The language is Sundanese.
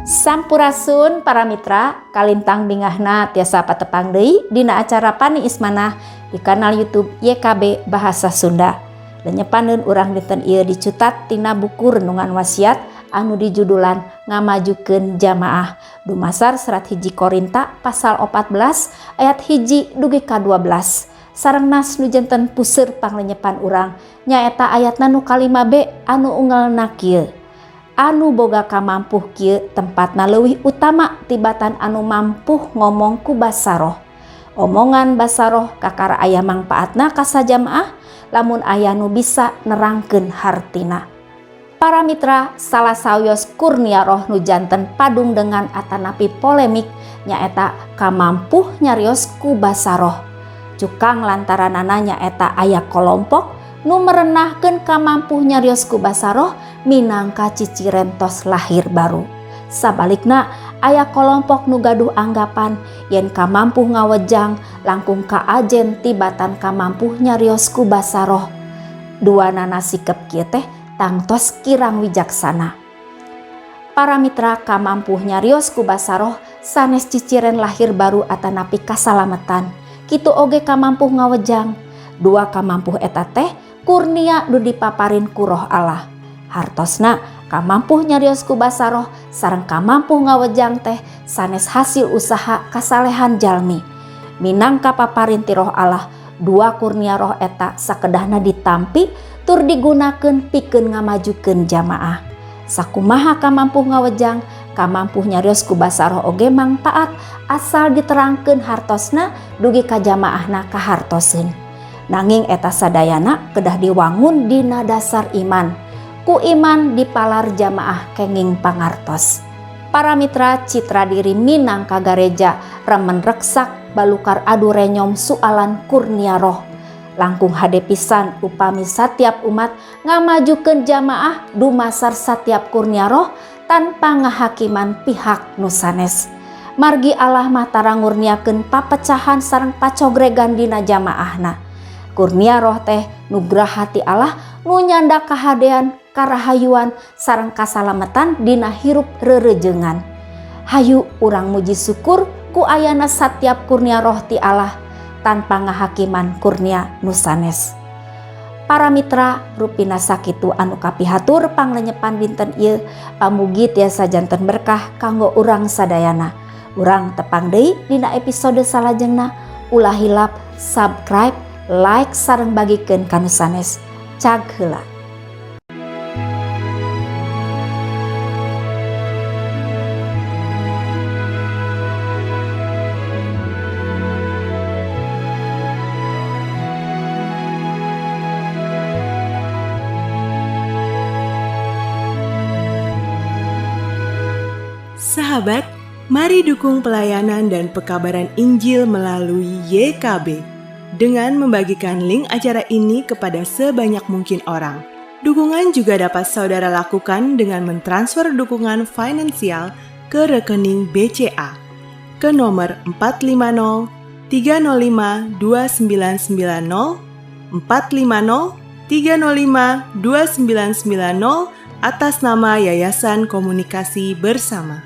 Sampurasun para mitra, kalintang bingahna tiasa patepang deui dina acara Pani Ismanah di kanal YouTube YKB Bahasa Sunda. Lenyepaneun urang dinten ieu dicutat tina buku renungan wasiat anu dijudulan ngamajukeun jamaah dumasar serat 1 Korinta pasal 14 ayat 1 dugi ka 12. Sareng nas nu janten puseur panglenyepan urang nyaeta ayatna nu kalima B anu unggalna kieu. Anu boga kamampuh kieu tempatna leuwih utama tibatan anu mampuh ngomong ku basa roh. Omongan basa roh kakara aya mangpaatna ka sajamaah lamun aya nu bisa nerangkeun hartina. Para mitra, salah sawios kurnia roh nu janten padung dengan atanapi polemik nyaeta kamampuh nyarios ku basa roh. Cukang lantaranana nyaeta aya kelompok nu merenahkeun kamampuh nyarios ku basa roh minangka cicirentos lahir baru. Sabalikna aya kelompok nu gaduh anggapan yen kamampuh ngawejang langkung kaajen tibatan kamampuh nyarios ku basa roh. Duanana sikep kieu teh tangtos kirang wijaksana. Para mitra, kamampuh nyarios ku basa roh sanes ciciren lahir baru atanapi kasalametan. Kitu oge kamampuh ngawejang. Dua kamampuh eta teh kurnia nu dipaparin ku Roh Allah. Hartosna kamampuh nyarios ku basa roh sareng kamampuh ngawejang teh sanes hasil usaha kasalehan jalmi. Minangka paparin ti Roh Allah, dua kurnia roh eta sakedahna ditampi tur digunakeun pikeun ngamajukeun jamaah. Sakumaha kamampuh ngawejang, kamampuh nyarios ku basa roh oge mangpaat asal diterangkeun hartosna dugi ka jamaahna kahartoseun. Nanging eta sadayana kedah diwangun dina dasar iman. Ku iman dipalar jamaah kenging pangartos. Para mitra, citra diri minangka gareja remen reksak balukar adu renyom soalan kurnia roh. Langkung hade pisan upami satiap umat ngamajukeun jamaah dumasar satiap kurnia roh tanpa ngahakiman pihak nu sanes. Margi Allah mah tara ngurniakeun papecahan sareng pacogregan dina jamaahna. Kurnia roh teh nugrah hati Allah nu nyanda kahadean karahayuan sareng kasalametan dina hirup rerejengan. Hayu urang muji syukur ku ayana satiap kurnia roh ti Allah tanpa ngahakiman kurnia nu sanes. Para mitra, rupina sakitu anu kapihatur panglenyepan dinten ieu pamugi tiasa janten berkah kanggo urang sadayana. Urang tepang deui dina episode salajengna. Ulah hilap subscribe, like sareng bagikeun kanu sanes. Cag heula. Sahabat, mari dukung pelayanan dan pekabaran Injil melalui YKB dengan membagikan link acara ini kepada sebanyak mungkin orang. Dukungan juga dapat saudara lakukan dengan mentransfer dukungan finansial ke rekening BCA ke nomor 450 305 2990 450 305 2990 atas nama Yayasan Komunikasi Bersama.